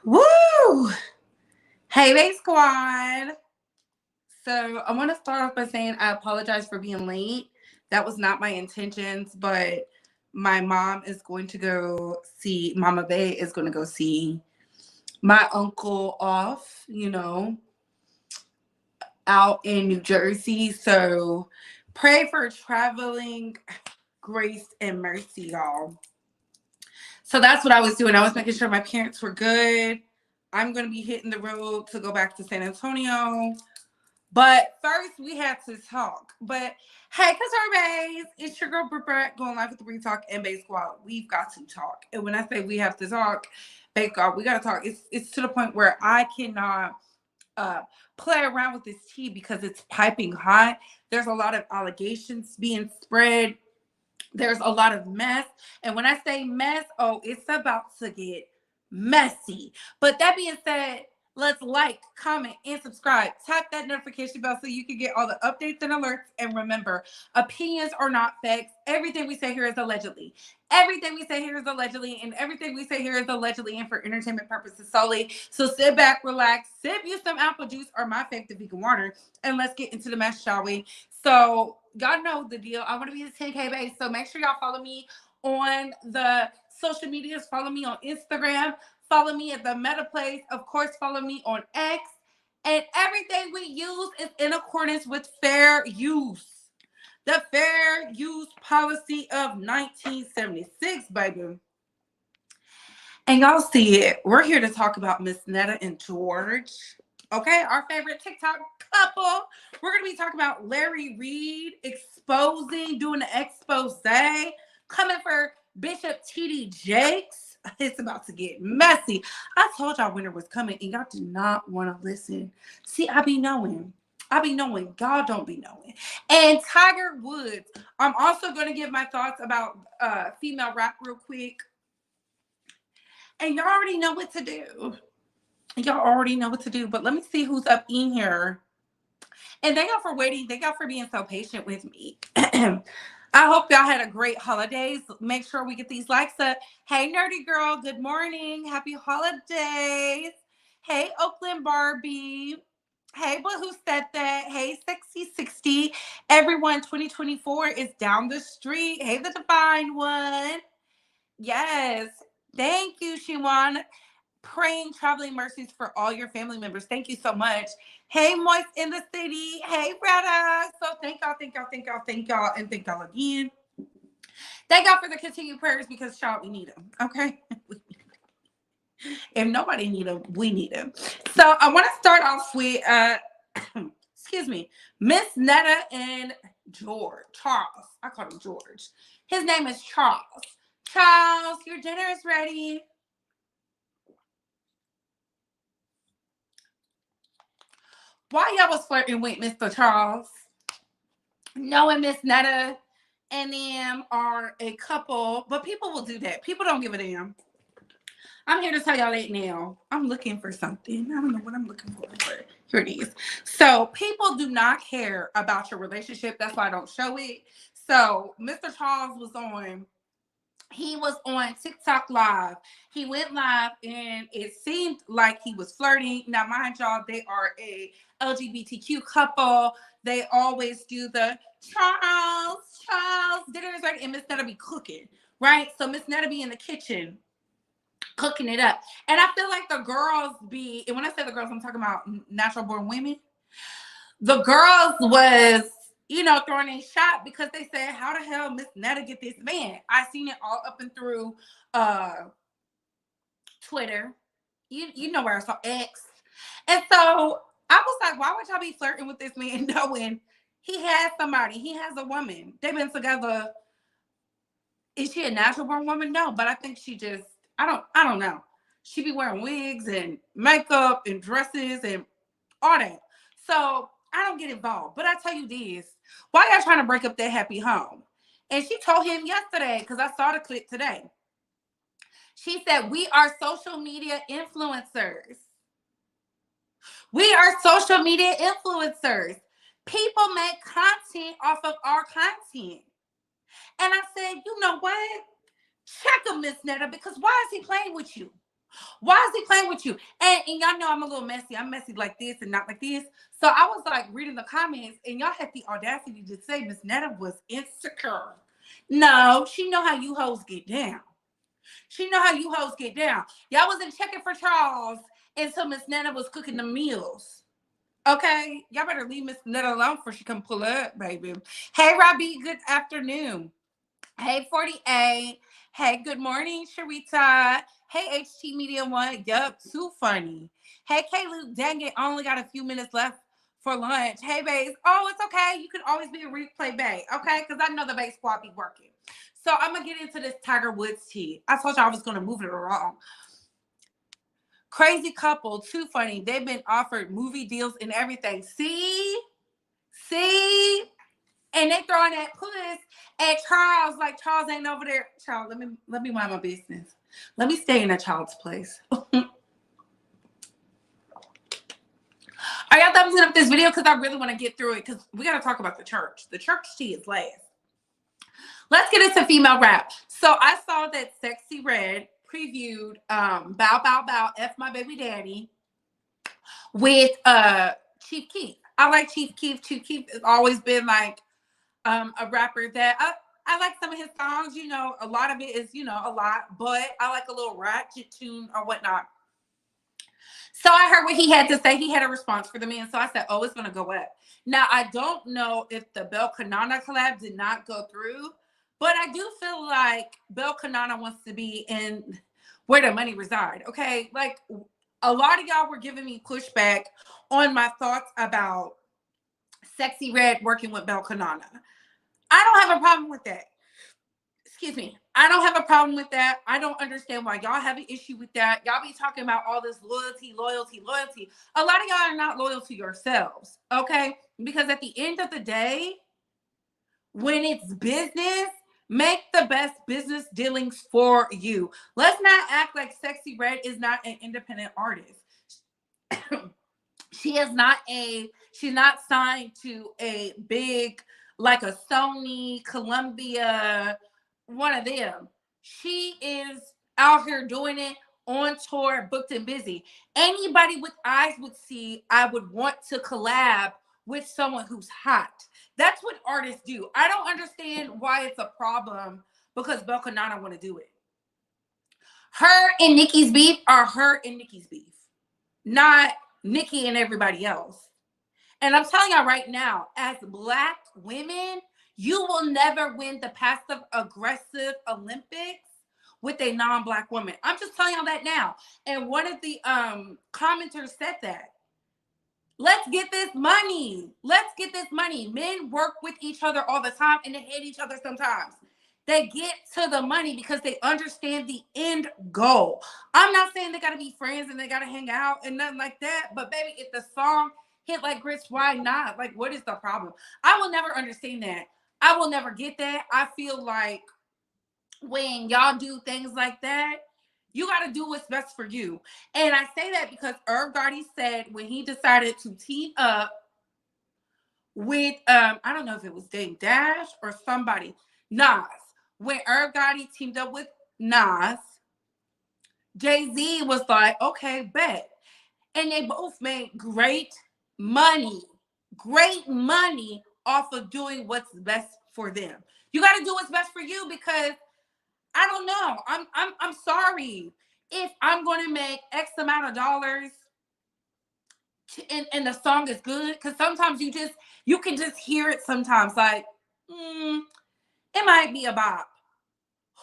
Woo! Hey, Bay Squad. So I want to start off by saying I apologize for being late. That was not my intentions, but my mom is going to go see, Mama Bay is going to go see my uncle off, out in New Jersey. So pray for traveling grace and mercy, y'all. So that's what I was doing. I was making sure my parents were good. I'm going to be hitting the road to go back to San Antonio. But first, we had to talk. But hey, Bays, it's your girl Britt going live with the Retalk and Bay Squad. We've got to talk. And when I say we have to talk, Bay Squad, we got to talk. It's to the point where I cannot uh, play around with this tea because it's piping hot. There's a lot of allegations being spread. There's a lot of mess. And when I say mess, oh, it's about to get messy. But that being said, let's like, comment, and subscribe. Tap that notification bell so you can get all the updates and alerts. And remember, opinions are not facts. Everything we say here is allegedly. Everything we say here is allegedly, and everything we say here is allegedly and for entertainment purposes solely. So sit back, relax, sip you some apple juice or my favorite vegan water, and let's get into the mess, shall we? So y'all know the deal. I want to be the 10K base. So make sure y'all follow me on the social medias. Follow me on Instagram. Follow me at the Meta Place. Of course, follow me on X. And everything we use is in accordance with fair use. The fair use policy of 1976, baby. And y'all see it. We're here to talk about Miss Netta and George. Okay, our favorite TikTok couple. We're going to be talking about Larry Reid exposing, doing the expose, coming for Bishop T.D. Jakes. It's about to get messy. I told y'all winter was coming and y'all did not want to listen. See, I be knowing. God don't be knowing. And Tiger Woods. I'm also going to give my thoughts about female rap real quick. And y'all already know what to do. But let me see who's up in here. And thank y'all for waiting. Thank y'all for being so patient with me. I hope y'all had a great holidays. Make sure we get these likes up. Hey, nerdy girl. Good morning. Happy holidays. Hey, Oakland Barbie. Hey, but who said that? Hey, Sexy 60. Everyone, 2024 is down the street. Hey, the divine one. Yes. Thank you, Shiwan. Praying traveling mercies for all your family members. Thank you so much. Hey, Moist in the city. Hey, Retta. So thank y'all, and thank y'all again. Thank y'all for the continued prayers because, y'all, we need them. Okay? If nobody need them, we need them. So I want to start off with, excuse me, Miss Netta and Charles. I call him George. His name is Charles. Charles, your dinner is ready. Why y'all was flirting with Mr. Charles? Knowing Miss Netta and them are a couple, but people will do that. People don't give a damn. I'm here to tell y'all that now. I'm looking for something. I don't know what I'm looking for, but here it is. So people do not care about your relationship. That's why I don't show it. So Mr. Charles was on. He was on TikTok live. He went live and it seemed like he was flirting. Now, mind y'all, they are a LGBTQ couple. They always do the Charles dinner is ready, and Miss Netta be cooking, right? So Miss Netta be in the kitchen cooking it up. And I feel like the girls be, and when I say the girls, I'm talking about natural born women. The girls was, throwing a shot because they said, how the hell Miss Netta get this man? I seen it all up and through Twitter. You know where I saw X. And so I was like, why would y'all be flirting with this man knowing he has somebody? He has a woman. They've been together. Is she a natural born woman? No, but I think she just, I don't know. She be wearing wigs and makeup and dresses and all that. So I don't get involved. But I tell you this, why y'all trying to break up that happy home? And she told him yesterday, because I saw the clip today. She said, we are social media influencers. We are social media influencers. People make content off of our content. And I said, you know what? Check him, Miss Netta, because why is he playing with you? Why is he playing with you? And y'all know I'm a little messy. I'm messy like this and not like this. So I was like reading the comments, and y'all had the audacity to say Miss Netta was insecure. No, she know how you hoes get down. She know how you hoes get down. Y'all wasn't checking for Charles until Miss Netta was cooking the meals. Okay, y'all better leave Miss Netta alone before she come pull up, baby. Hey, Robbie, good afternoon. Hey, 48. Hey, good morning, Sharita. Hey, HT Media One. Yup, too funny. Hey, Kaylee, dang it, I only got a few minutes left for lunch. Hey, babes. Oh, it's okay. You can always be a replay bae, okay? Because I know the bae squad be working. So I'm going to get into this Tiger Woods tea. I told you I was going to move it around. Crazy couple, too funny. They've been offered movie deals and everything. See? And they throwing that puss at Charles like Charles ain't over there. Charles, let me mind my business. Let me stay in a child's place. Are y'all thumbs up this video? Because I really want to get through it because we got to talk about the church. The church tea is last. Let's get into female rap. So I saw that Sexy Red previewed Bow Bow Bow F My Baby Daddy with Chief Keef. I like Chief Keef. Chief Keef has always been like a rapper that I like some of his songs. You know, a lot of it is, you know, a lot, but I like a little ratchet tune or whatnot. So I heard what he had to say. He had a response for the man. So I said, oh, it's going to go up. Now, I don't know if the Bel Kanana collab did not go through, but I do feel like Bel Kanana wants to be in where the money reside. Okay. Like a lot of y'all were giving me pushback on my thoughts about Sexy Red working with Bel Kanana. I don't have a problem with that. Excuse me. I don't have a problem with that. I don't understand why y'all have an issue with that. Y'all be talking about all this loyalty. A lot of y'all are not loyal to yourselves, okay? Because at the end of the day, when it's business, make the best business dealings for you. Let's not act like Sexy Red is not an independent artist. She's not signed to a big, like a Sony, Columbia, one of them. She is out here doing it on tour, booked and busy. Anybody with eyes would see, I would want to collab with someone who's hot. That's what artists do. I don't understand why it's a problem because Bel Kanana want to do it. Her and Nicki's beef are her and Nicki's beef, not Nicki and everybody else. And I'm telling y'all right now, as Black women, you will never win the passive aggressive Olympics with a non-Black woman. I'm just telling y'all that now. And one of the commenters said that. Let's get this money. Let's get this money. Men work with each other all the time and they hate each other sometimes. They get to the money because they understand the end goal. I'm not saying they got to be friends and they got to hang out and nothing like that. But baby, if the song hit like grits, why not? Like, what is the problem? I will never understand that. I will never get that. I feel like when y'all do things like that, you got to do what's best for you. And I say that because Irv Gotti said when he decided to team up with, I don't know if it was Dame Dash or somebody, Nas. When Irv Gotti teamed up with Nas, Jay-Z was like, okay, bet. And they both made great money off of doing what's best for them. You got to do what's best for you because I don't know. I'm sorry if I'm going to make X amount of dollars and the song is good because sometimes you can just hear it sometimes like it might be a bop.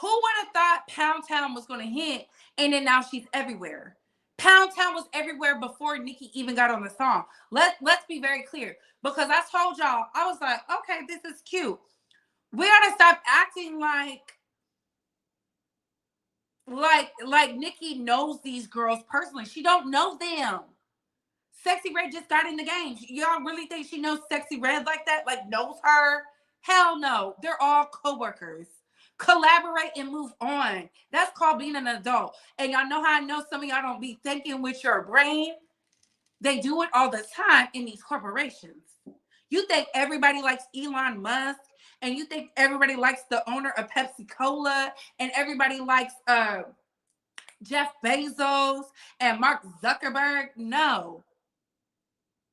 Who would have thought Pound Town was going to hit and then now she's everywhere? Pound Town was everywhere before Nicki even got on the song. Let's be very clear because I told y'all I was like, okay, this is cute. We gotta stop acting like Nicki knows these girls personally. She don't know them. Sexy Red just got in the game. Y'all really think she knows Sexy Red like that? Like knows her? Hell no. They're all coworkers. Collaborate and move on. That's called being an adult. And y'all know how I know some of y'all don't be thinking with your brain? They do it all the time in these corporations. You think everybody likes Elon Musk and you think everybody likes the owner of Pepsi Cola and everybody likes Jeff Bezos and Mark Zuckerberg. No.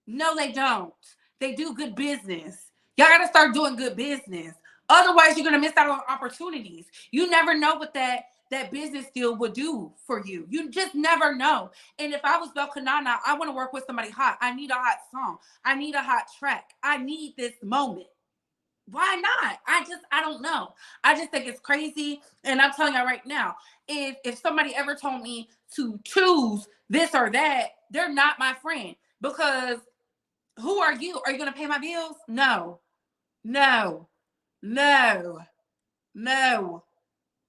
No, they don't. They do good business. Y'all got to start doing good business. Otherwise, you're going to miss out on opportunities. You never know what that business deal would do for you. You just never know. And if I was Belkanana, I want to work with somebody hot. I need a hot song. I need a hot track. I need this moment. Why not? I don't know. I just think it's crazy. And I'm telling y'all right now, if somebody ever told me to choose this or that, they're not my friend. Because who are you? Are you going to pay my bills? No. No. No. No.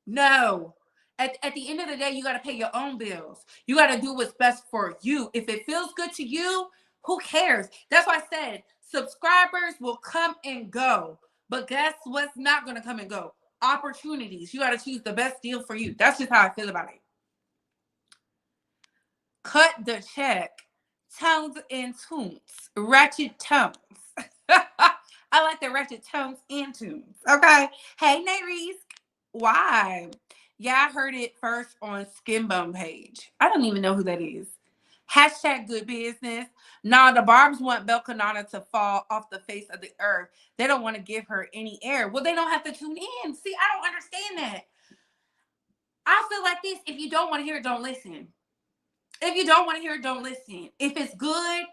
No. At the end of the day, you got to pay your own bills. You got to do what's best for you. If it feels good to you, who cares? That's why I said subscribers will come and go. But guess what's not going to come and go? Opportunities. You got to choose the best deal for you. That's just how I feel about it. Cut the check. Tones and tunes. Ratchet tones. I like the ratchet tones and tunes. Okay. Hey, Reid. Why? Yeah, I heard it first on Skinbone page. I don't even know who that is. Hashtag good business. Nah, the Barbs want Belkanana to fall off the face of the earth. They don't want to give her any air. Well, they don't have to tune in. See, I don't understand that. I feel like this. If you don't want to hear it, don't listen. If you don't want to hear it, don't listen. If it's good,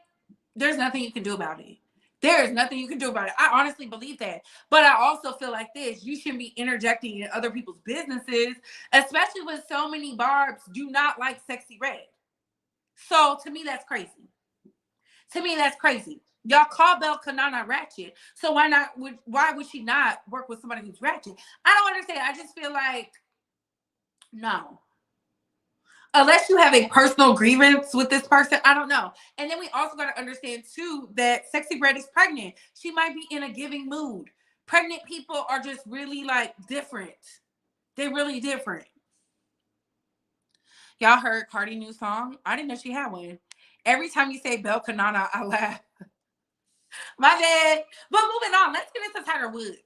there's nothing you can do about it. There is nothing you can do about it. I honestly believe that. But I also feel like this. You shouldn't be interjecting in other people's businesses, especially when so many Barbs do not like Sexy Red. So to me, that's crazy. To me, that's crazy. Y'all call Belkanana ratchet. So why would she not work with somebody who's ratchet? I don't understand. I just feel like, no. Unless you have a personal grievance with this person, I don't know. And then we also got to understand, too, that Sexy Red is pregnant. She might be in a giving mood. Pregnant people are just really, like, different. They're really different. Y'all heard Cardi's new song? I didn't know she had one. Every time you say Belkanana, I laugh. My bad. But moving on, let's get into Tiger Woods.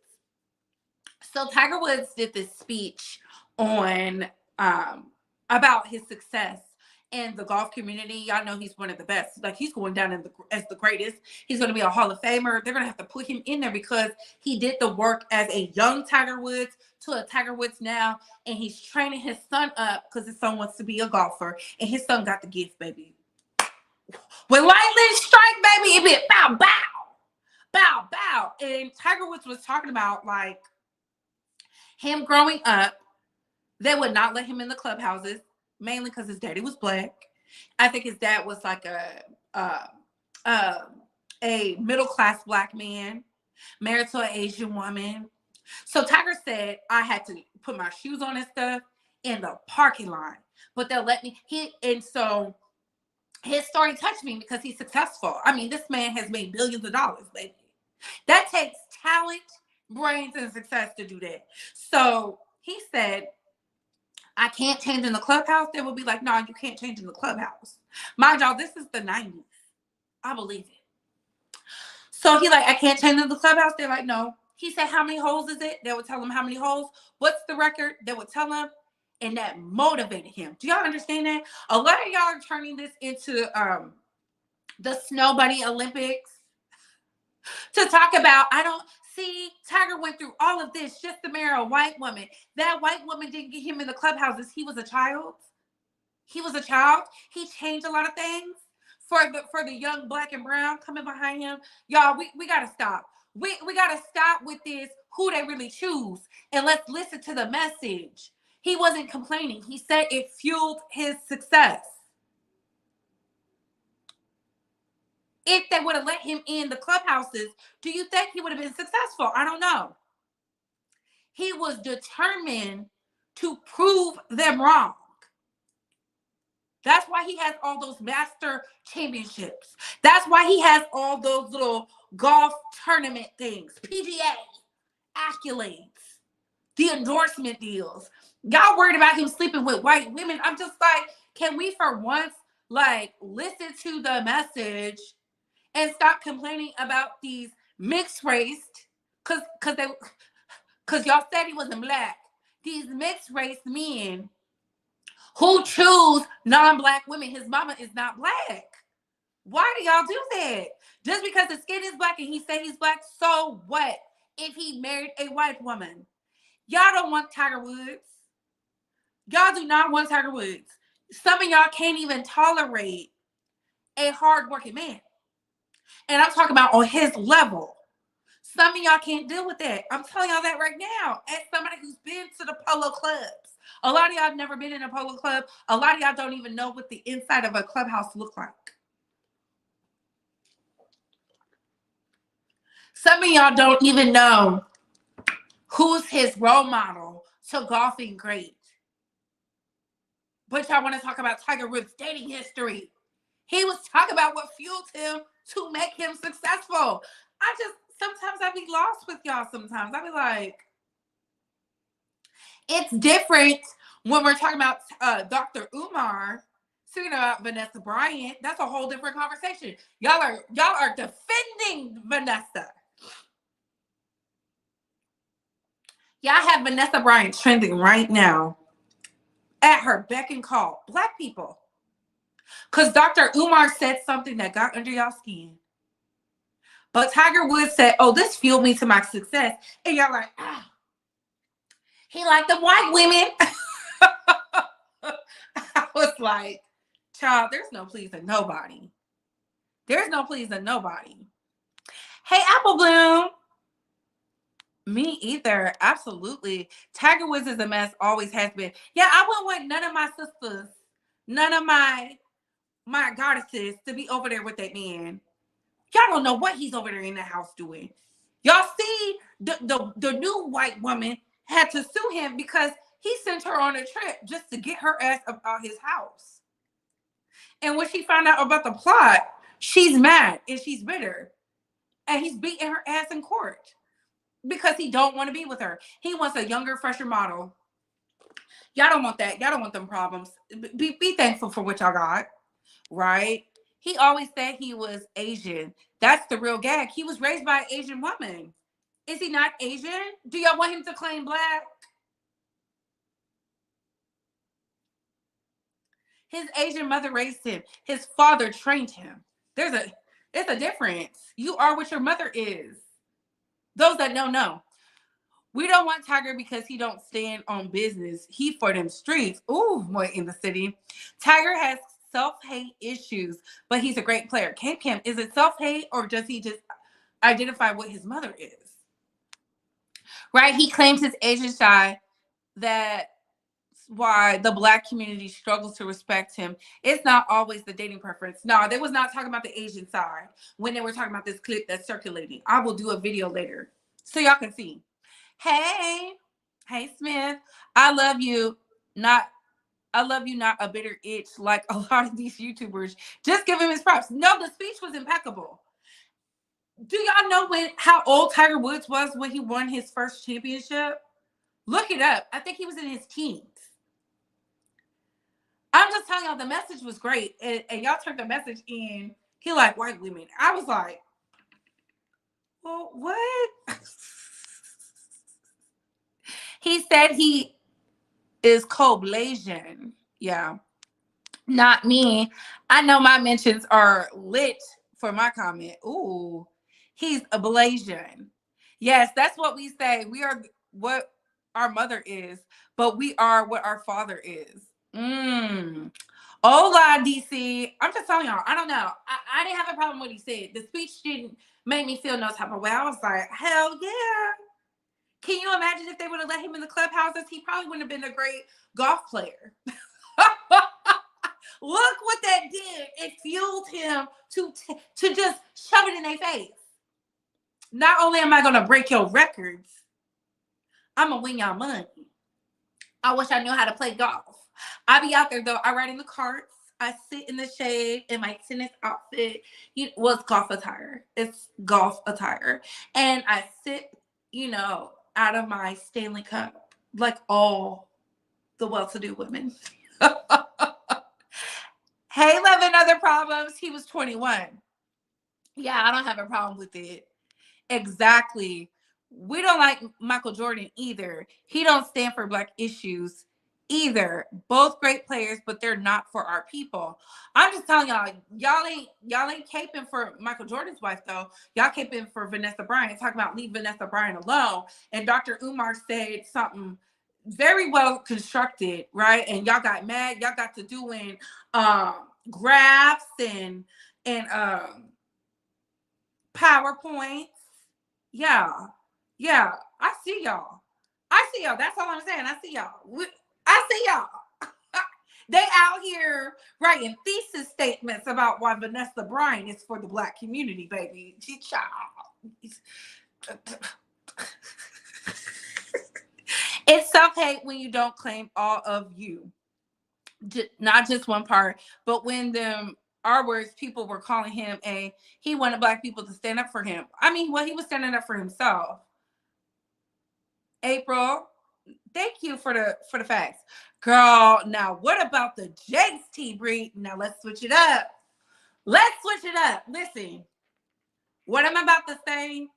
So Tiger Woods did this speech on about his success in the golf community. Y'all know he's one of the best. Like, he's going down as the greatest. He's going to be a Hall of Famer. They're going to have to put him in there because he did the work as a young Tiger Woods to a Tiger Woods now, and he's training his son up because his son wants to be a golfer, and his son got the gift, baby. When lightning strike, baby, it be bow, bow, bow, bow. And Tiger Woods was talking about, like, him growing up. They would not let him in the clubhouses, mainly because his daddy was black. I think his dad was like a middle-class black man married to an Asian woman. So Tiger said, I had to put my shoes on and stuff in the parking lot, but they'll let me. So his story touched me because he's successful. I mean, this man has made billions of dollars, baby. That takes talent, brains, and success to do that. So he said, I can't change in the clubhouse. They will be like, no, you can't change in the clubhouse. Mind y'all, this is the 90s. I believe it. So he like, I can't change in the clubhouse. They're like, no. He said, how many holes is it? They would tell him how many holes. What's the record? They would tell him. And that motivated him. Do y'all understand that? A lot of y'all are turning this into the Snow Bunny Olympics to talk about, See, Tiger went through all of this just to marry a white woman. That white woman didn't get him in the clubhouses. He was a child. He was a child. He changed a lot of things for the young black and brown coming behind him. Y'all, we got to stop. We got to stop with this, who they really choose. And let's listen to the message. He wasn't complaining. He said it fueled his success. If they would have let him in the clubhouses, do you think he would have been successful? I don't know. He was determined to prove them wrong. That's why he has all those master championships. That's why he has all those little golf tournament things, PGA accolades, the endorsement deals. Y'all worried about him sleeping with white women. I'm just like, can we for once, like, listen to the message and stop complaining about these mixed race, cause y'all said he wasn't black. These mixed race men who choose non-black women. His mama is not black. Why do y'all do that? Just because his skin is black and he say he's black, so what? If he married a white woman. Y'all don't want Tiger Woods. Y'all do not want Tiger Woods. Some of y'all can't even tolerate a hardworking man. And I'm talking about on his level. Some of y'all can't deal with that. I'm telling y'all that right now. As somebody who's been to the polo clubs. A lot of y'all have never been in a polo club. A lot of y'all don't even know what the inside of a clubhouse look like. Some of y'all don't even know who's his role model to golfing great. But y'all want to talk about Tiger Woods' dating history. He was talking about what fueled him to make him successful. Sometimes I be lost with y'all sometimes. I be like, it's different when we're talking about Dr. Umar speaking about Vanessa Bryant. That's a whole different conversation. Y'all are defending Vanessa. Y'all have Vanessa Bryant trending right now at her beck and call. Black people. Because Dr. Umar said something that got under y'all skin. But Tiger Woods said, oh, this fueled me to my success. And y'all like, ah, he liked the white women. I was like, child, there's no pleasing nobody. There's no pleasing nobody. Hey, Apple Bloom. Me either. Absolutely. Tiger Woods is a mess, always has been. Yeah, I wouldn't want none of my sisters, none of my goddesses to be over there with that man. Y'all don't know what he's over there in the house doing. Y'all see the new white woman had to sue him because he sent her on a trip just to get her ass up out his house. And when she found out about the plot, she's mad and she's bitter. And he's beating her ass in court because he don't want to be with her. He wants a younger, fresher model. Y'all don't want that. Y'all don't want them problems. Be thankful for what y'all got, right? He always said he was Asian. That's the real gag. He was raised by an Asian woman. Is he not Asian? Do y'all want him to claim black? His Asian mother raised him. His father trained him. It's a difference. You are what your mother is. Those that don't know. We don't want Tiger because he don't stand on business. He for them streets. Ooh, boy, in the city. Tiger has self-hate issues, but he's a great player. Cam, is it self-hate or does he just identify what his mother is? Right? He claims his Asian side. That's why the black community struggles to respect him. It's not always the dating preference. No, they was not talking about the Asian side when they were talking about this clip that's circulating. I will do a video later so y'all can see. Hey Smith, I love you, not a bitter itch like a lot of these YouTubers. Just give him his props. No, the speech was impeccable. Do y'all know how old Tiger Woods was when he won his first championship? Look it up. I think he was in his teens. I'm just telling y'all the message was great. And y'all turned the message in. He liked white women. I was like, well, what? He said he is Coblasian. Yeah. Not me. I know my mentions are lit for my comment. Ooh, he's a Blasian. Yes, that's what we say. We are what our mother is, but we are what our father is. Hola, DC. I'm just telling y'all, I don't know. I didn't have a problem with what he said. The speech didn't make me feel no type of way. I was like, hell yeah. Can you imagine if they would have let him in the clubhouses? He probably wouldn't have been a great golf player. Look what that did. It fueled him to just shove it in their face. Not only am I going to break your records, I'm going to win y'all money. I wish I knew how to play golf. I be out there, though. I ride in the carts. I sit in the shade in my tennis outfit. It's golf attire. It's golf attire. And I sit, out of my Stanley Cup like all the well-to-do women. Hey, 11 other problems. He was 21. Yeah, I don't have a problem with it. Exactly. We don't like Michael Jordan either. He don't stand for black issues. either. Both great players, but they're not for our people. I'm just telling y'all, y'all ain't caping for Michael Jordan's wife though. Y'all caping for Vanessa Bryant, talking about leave Vanessa Bryant alone. And Dr. Umar said something very well constructed, right? And y'all got mad. Y'all got to doing graphs and PowerPoints. Yeah. Yeah. I see y'all. That's all I'm saying. I see y'all. I see y'all. They out here writing thesis statements about why Vanessa Bryant is for the Black community, baby. It's self-hate when you don't claim all of you. Not just one part, but when them R words, people were calling him he wanted Black people to stand up for him. I mean, well, he was standing up for himself. April, thank you for the facts. Girl, now what about the Jakes tea breed? Now let's switch it up. Listen, what I'm about to say,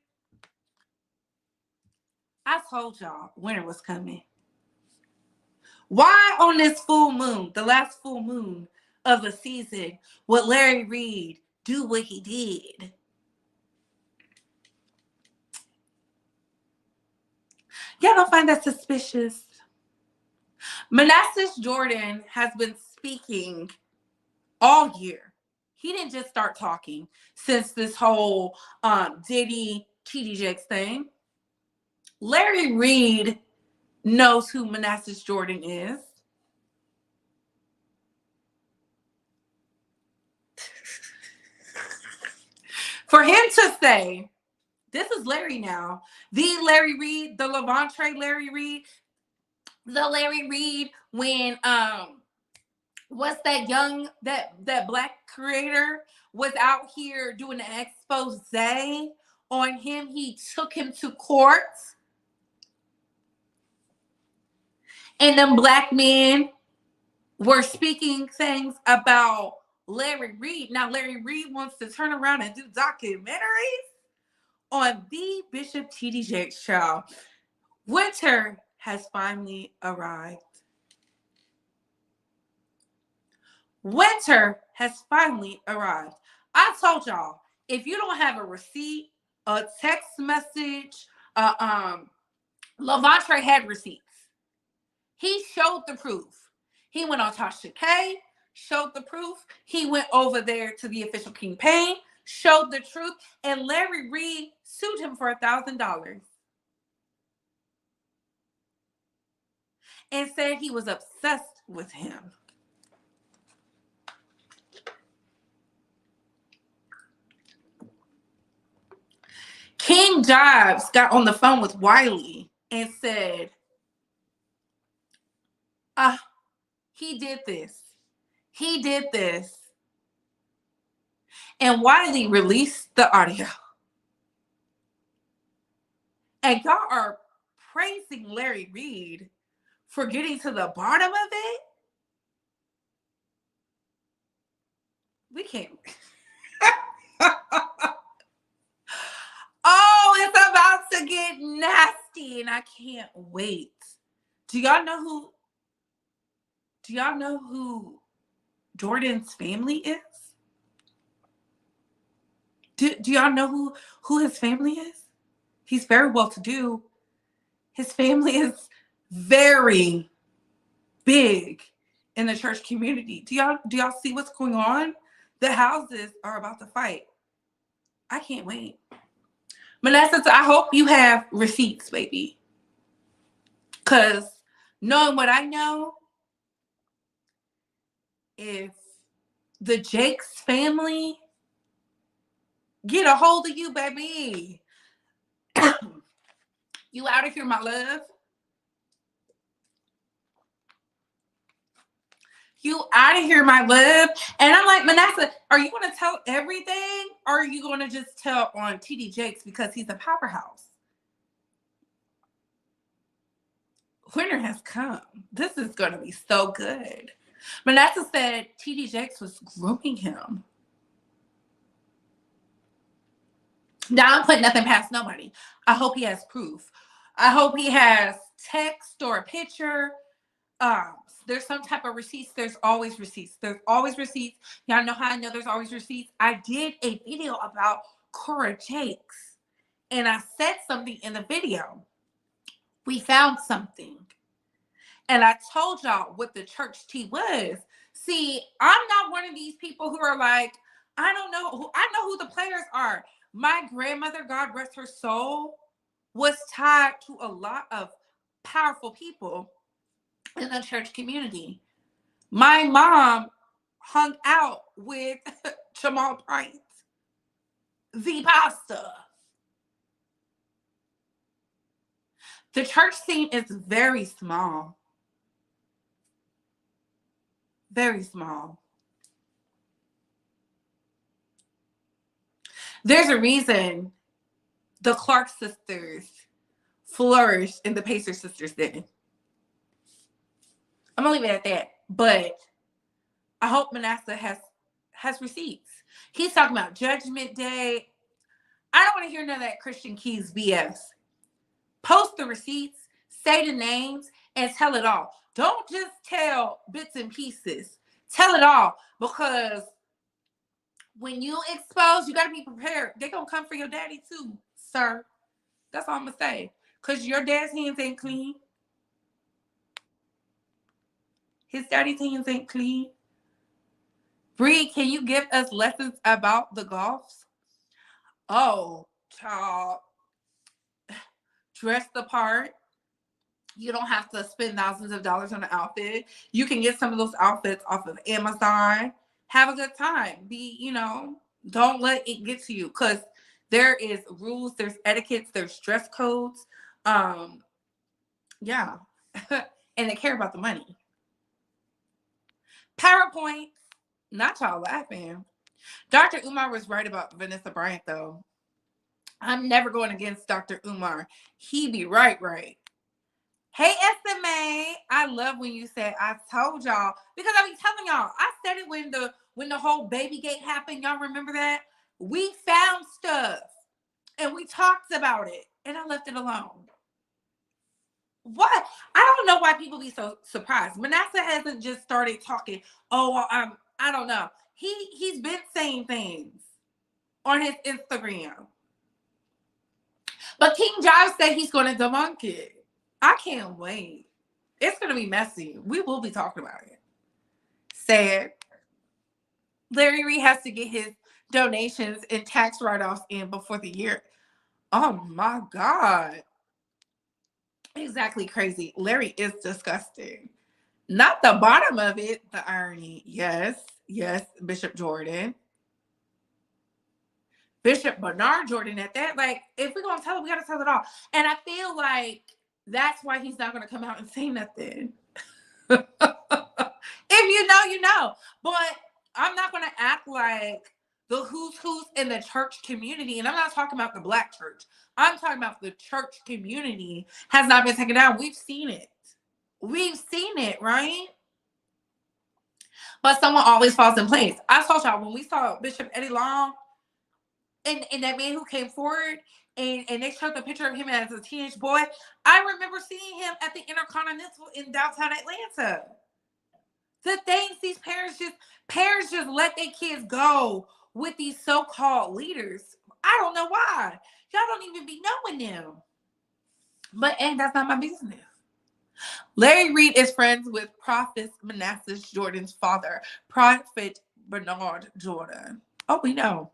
I told y'all winter was coming. Why on this full moon, the last full moon of the season, would Larry Reid do what he did? Y'all don't find that suspicious? Manassas Jordan has been speaking all year. He didn't just start talking since this whole Diddy TD Jakes thing. Larry Reid knows who Manassas Jordan is. For him to say, this is Larry now, the Larry Reid, the Levante Larry Reid, the Larry Reid when what's that that Black creator was out here doing an expose on him. He took him to court. And them Black men were speaking things about Larry Reid. Now Larry Reid wants to turn around and do documentaries on the Bishop T.D. Jakes show. Winter has finally arrived. Winter has finally arrived. I told y'all, if you don't have a receipt, a text message, Levante had receipts. He showed the proof. He went on Tasha K, showed the proof. He went over there to the official King Payne, showed the truth, and Larry Reid sued him for $1,000 and said he was obsessed with him. King Jobs got on the phone with Wiley and said, he did this. He did this. And Wiley released the audio. And y'all are praising Larry Reid for getting to the bottom of it. We can't. Oh, it's about to get nasty, and I can't wait. Do y'all know who Jordan's family is? Do y'all know who his family is? He's very well to do. His family is very big in the church community. Do y'all see what's going on? The houses are about to fight. I can't wait. Manassas, I hope you have receipts, baby. Because knowing what I know, if the Jakes family get a hold of you, baby, you out of here, my love. You out of here, my love. And I'm like, Manassas, are you going to tell everything? Or are you going to just tell on TD Jakes because he's a powerhouse? Winter has come. This is going to be so good. Manassas said TD Jakes was grooming him. Now, I'm putting nothing past nobody. I hope he has proof. I hope he has text or a picture, there's some type of receipts. There's always receipts. There's always receipts. Y'all know how I know there's always receipts? I did a video about Cora Jakes, and I said something in the video. We found something. And I told y'all what the church tea was. See, I'm not one of these people who are like, I don't know who, I know who the players are. My grandmother, God rest her soul, was tied to a lot of powerful people in the church community. My mom hung out with Jamal Price, the pastor. The church scene is very small. Very small. There's a reason the Clark sisters flourished and the Pacer sisters didn't. I'm gonna leave it at that. But I hope Manasseh has receipts. He's talking about Judgment Day. I don't want to hear none of that Christian Keys BS. Post the receipts, say the names, and tell it all. Don't just tell bits and pieces. Tell it all, because when you expose, you got to be prepared. They're going to come for your daddy too, sir. That's all I'm going to say. Because your dad's hands ain't clean. His daddy's hands ain't clean. Reid, can you give us lessons about the golfs? Oh, child. Dress the part. You don't have to spend thousands of dollars on an outfit. You can get some of those outfits off of Amazon. Have a good time. Don't let it get to you, because there is rules, there's etiquettes, there's dress codes. Yeah. And they care about the money. PowerPoint. Not y'all laughing. Dr. Umar was right about Vanessa Bryant, though. I'm never going against Dr. Umar. He be right. Hey, SMA. I love when you said, I told y'all. Because I be telling y'all, I said it when the whole baby gate happened. Y'all remember that? We found stuff. And we talked about it. And I left it alone. What? I don't know why people be so surprised. Manasseh hasn't just started talking. Oh, I don't know. He's been saying things on his Instagram. But King Josh said he's going to debunk it. I can't wait. It's going to be messy. We will be talking about it. Sad. Larry Reid has to get his donations and tax write-offs in before the year. Oh my God. Exactly crazy. Larry is disgusting. Not the bottom of it, the irony. Yes, Bishop Jordan. Bishop Bernard Jordan at that. Like, if we're going to tell it, we got to tell it all. And I feel like that's why he's not going to come out and say nothing. If you know, you know. But I'm not going to act like the who's in the church community, and I'm not talking about the Black church. I'm talking about the church community has not been taken down. We've seen it. Right? But someone always falls in place. I told y'all, when we saw Bishop Eddie Long and that man who came forward and they showed the picture of him as a teenage boy, I remember seeing him at the Intercontinental in downtown Atlanta. The things these parents just let their kids go with these so-called leaders. I don't know why. Y'all don't even be knowing them. But that's not my business. Larry Reid is friends with Prophet Manasseh Jordan's father, Prophet Bernard Jordan. Oh, we know.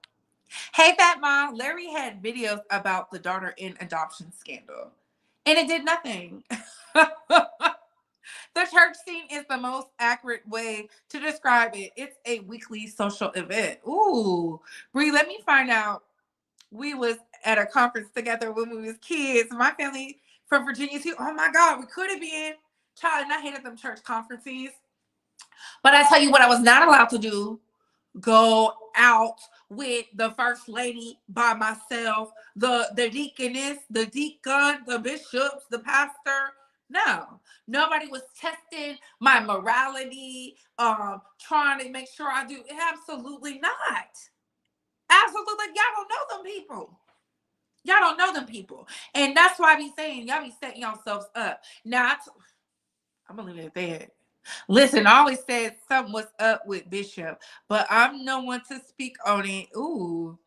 Hey, Fat Mom. Larry had videos about the daughter in adoption scandal, and it did nothing. The church scene is the most accurate way to describe it. It's a weekly social event. Ooh, Bree, let me find out. We was at a conference together when we was kids. My family from Virginia too. Oh my God, we could have been. Child, and I hated them church conferences. But I tell you what I was not allowed to do. Go out with the first lady by myself, the deaconess, the deacon, the bishops, the pastor. No, nobody was testing my morality, trying to make sure I do. Absolutely not. Absolutely. Y'all don't know them people. Y'all don't know them people. And that's why I be saying, y'all be setting yourselves up. Now, I'm going to leave it at that. Listen, I always said something was up with Bishop, but I'm no one to speak on it. Ooh.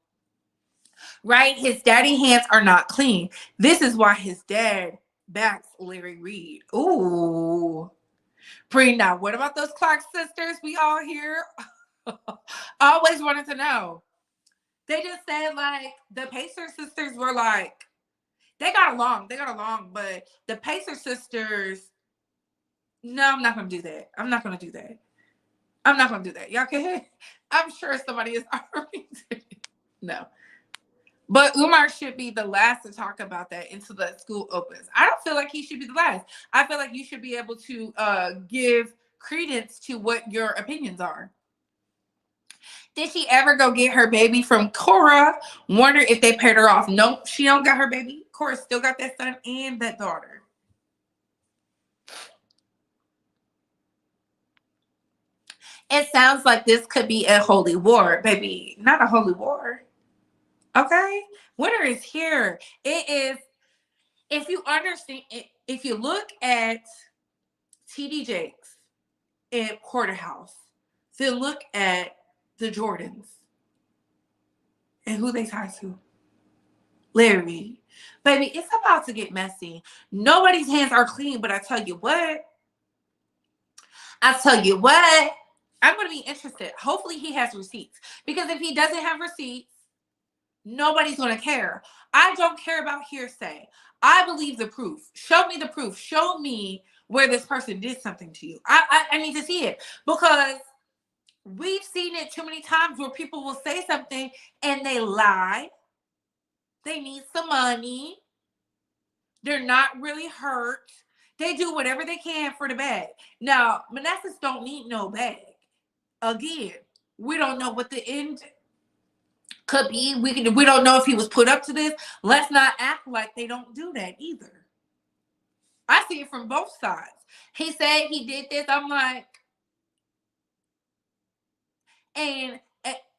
Right? His daddy hands are not clean. This is why his dad backs Larry Reid. Ooh. Bree, now what about those Clark sisters we all hear? Always wanted to know. They just said like the Pacer sisters were like, they got along. They got along, but the Pacer sisters, no, I'm not gonna do that. I'm not gonna do that. I'm not gonna do that. Y'all can. I'm sure somebody is already. No. But Umar should be the last to talk about that until the school opens. I don't feel like he should be the last. I feel like you should be able to give credence to what your opinions are. Did she ever go get her baby from Cora? Wonder if they paired her off. Nope, she don't got her baby. Cora still got that son and that daughter. It sounds like this could be a holy war, baby. Not a holy war. Okay? Winter is here. It is, if you understand, if you look at TD Jakes and Porterhouse, then look at the Jordans and who they tied to. Larry. Baby, it's about to get messy. Nobody's hands are clean, but I tell you what, I'm going to be interested. Hopefully he has receipts. Because if he doesn't have receipts, nobody's going to care. I don't care about hearsay. I believe the proof. Show me the proof. Show me where this person did something to you. I need to see it. Because we've seen it too many times where people will say something and they lie. They need some money. They're not really hurt. They do whatever they can for the bag. Now, Manassas don't need no bag. Again, we don't know what the end could be. We don't know if he was put up to this. Let's not act like they don't do that either. I see it from both sides. He said he did this. I'm like, and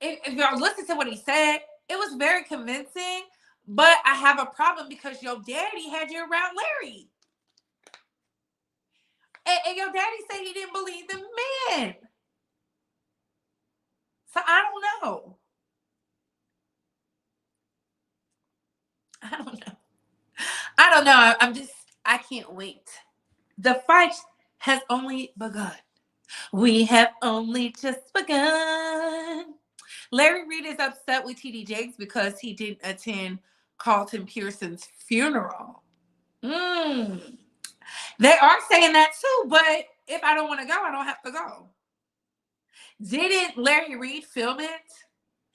if y'all listen to what he said, it was very convincing. But I have a problem because your daddy had you around Larry. And your daddy said he didn't believe the men. So I don't know. I don't know. I don't know. I can't wait. The fight has only begun. We have only just begun. Larry Reid is upset with TD Jakes because he didn't attend Carlton Pearson's funeral. They are saying that too, but if I don't want to go, I don't have to go. Didn't Larry Reid film it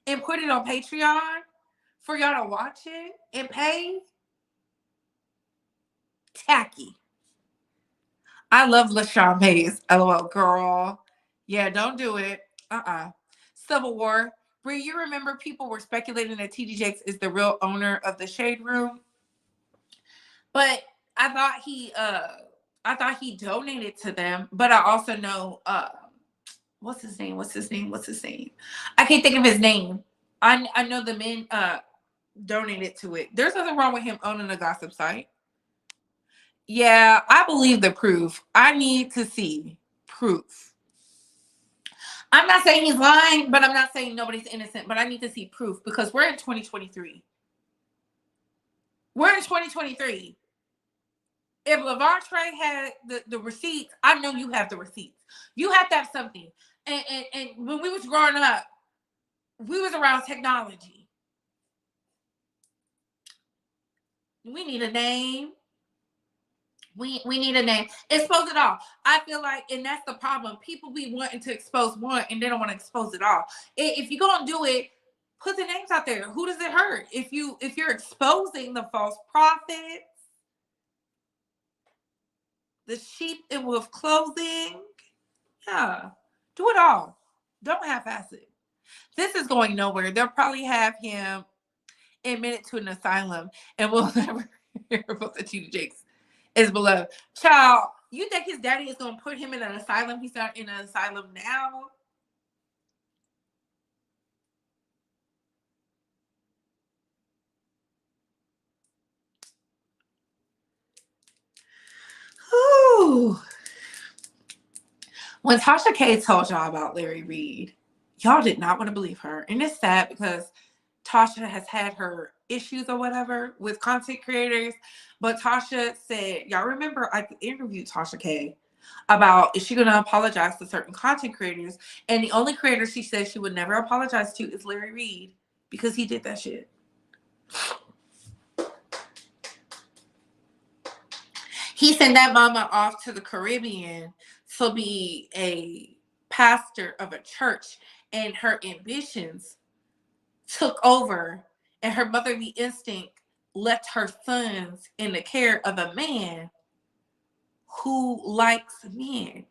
and put it on Patreon for y'all to watch it and pay? Tacky. I love LaShawn Hayes. LOL, girl. Yeah, don't do it. Civil War. Bree, you remember people were speculating that TD Jakes is the real owner of the Shade Room? But I thought he donated to them. But I also know what's his name? I can't think of his name. I know the men donated to it. There's nothing wrong with him owning a gossip site. Yeah, I believe the proof. I need to see proof. I'm not saying he's lying, but I'm not saying nobody's innocent, but I need to see proof because we're in 2023. We're in 2023. If Lavontre had the receipts, I know you have the receipts. You have to have something. And when we was growing up, we was around technology. We need a name. We need a name. Expose it all. I feel like, and that's the problem. People be wanting to expose one and they don't want to expose it all. If you're gonna do it, put the names out there. Who does it hurt? If you're exposing the false prophets, the sheep in wolf clothing, yeah, do it all. Don't half-ass it. This is going nowhere. They'll probably have him admitted to an asylum, and we'll never hear about the TD Jakes is beloved. Child, you think his daddy is gonna put him in an asylum? He's not in an asylum now. Ooh. When Tasha K told y'all about Larry Reid, y'all did not want to believe her. And it's sad because Tasha has had her issues or whatever with content creators. But Tasha said, y'all remember I interviewed Tasha K about is she going to apologize to certain content creators. And the only creator she said she would never apologize to is Larry Reid because he did that shit. He sent that mama off to the Caribbean to be a pastor of a church, and her ambitions took over, and her motherly instinct left her sons in the care of a man who likes men.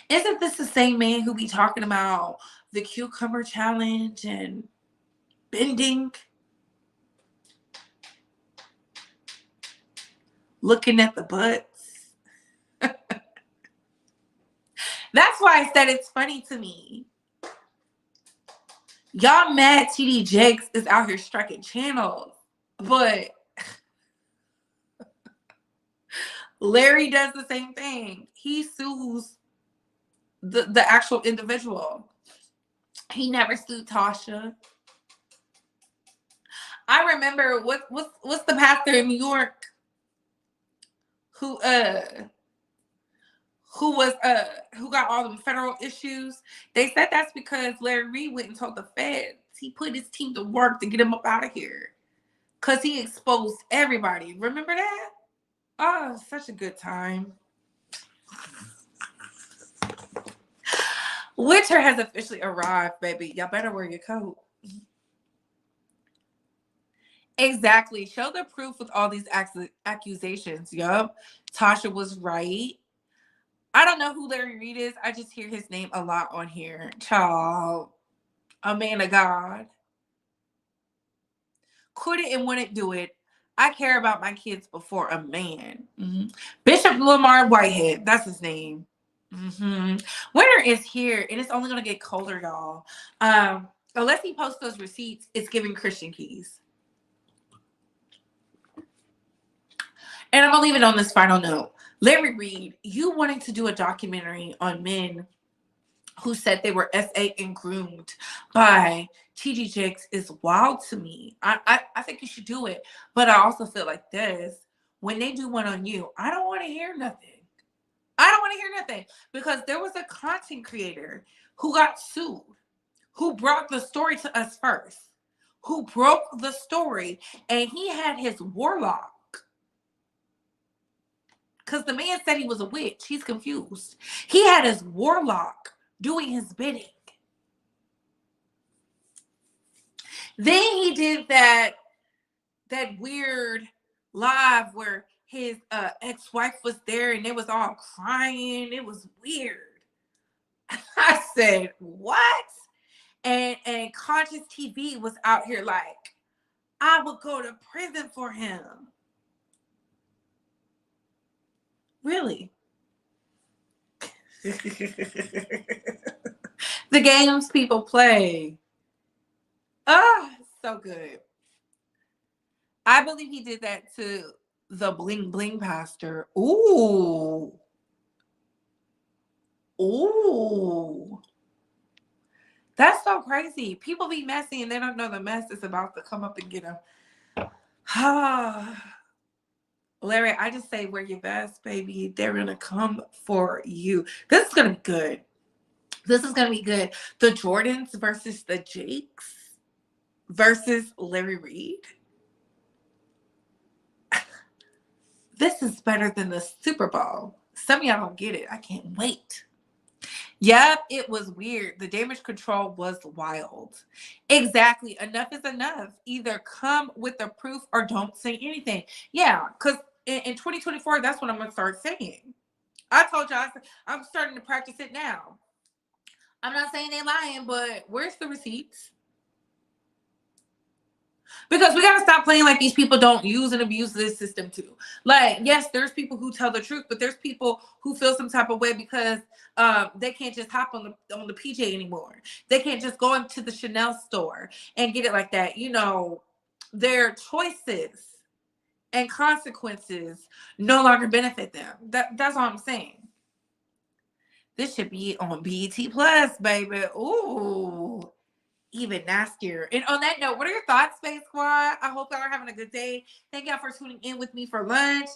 Isn't this the same man who be talking about the cucumber challenge and bending? Looking at the butts. That's why I said it's funny to me. Y'all mad TD Jakes is out here striking channels, but Larry does the same thing. He sues the actual individual. He never sued Tasha. I remember what's the pastor in New York who got all them federal issues. They said that's because Larry Reid went and told the feds. He put his team to work to get him up out of here because he exposed everybody. Remember that? Oh, such a good time. Winter has officially arrived, baby. Y'all better wear your coat. Exactly. Show the proof with all these accusations. Yup. Tasha was right. I don't know who Larry Reid is. I just hear his name a lot on here. Child. A man of God. Couldn't and wouldn't do it. I care about my kids before a man. Mm-hmm. Bishop Lamar Whitehead. That's his name. Mm-hmm. Winter is here, and it's only going to get colder, y'all. Unless he posts those receipts, it's giving Christian keys. And I'm going to leave it on this final note. Larry Reid, you wanting to do a documentary on men who said they were SA and groomed by TD Jakes is wild to me. I think you should do it. But I also feel like this. When they do one on you, I don't want to hear nothing. I don't want to hear nothing. Because there was a content creator who got sued, who brought the story to us first, who broke the story, and he had his warlock. Because the man said he was a witch. He's confused. He had his warlock doing his bidding. Then he did that weird live where his ex-wife was there and they was all crying. It was weird. I said, what? And Conscious TV was out here like, I would go to prison for him. Really? The games people play. So good. I believe he did that to the Bling Bling pastor. Ooh. That's so crazy. People be messy and they don't know the mess is about to come up and get them. Larry, I just say wear your best, baby. They're going to come for you. This is going to be good. This is going to be good. The Jordans versus the Jakes versus Larry Reid. This is better than the Super Bowl. Some of y'all don't get it. I can't wait. Yep, it was weird. The damage control was wild. Exactly. Enough is enough. Either come with the proof or don't say anything. Yeah, because in 2024, that's what I'm going to start saying. I told y'all, I'm starting to practice it now. I'm not saying they're lying, but where's the receipts? Because we got to stop playing like these people don't use and abuse this system too. Like, yes, there's people who tell the truth, but there's people who feel some type of way because they can't just hop on the PJ anymore. They can't just go into the Chanel store and get it like that. You know, their choices. and consequences no longer benefit them. That's all I'm saying. This should be on BET Plus, baby. Ooh, even nastier. And on that note, what are your thoughts, Space Squad? I hope y'all are having a good day. Thank y'all for tuning in with me for lunch.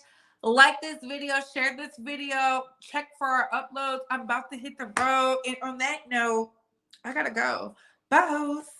Like this video, share this video, check for our uploads. I'm about to hit the road. And on that note, I gotta go. Bye.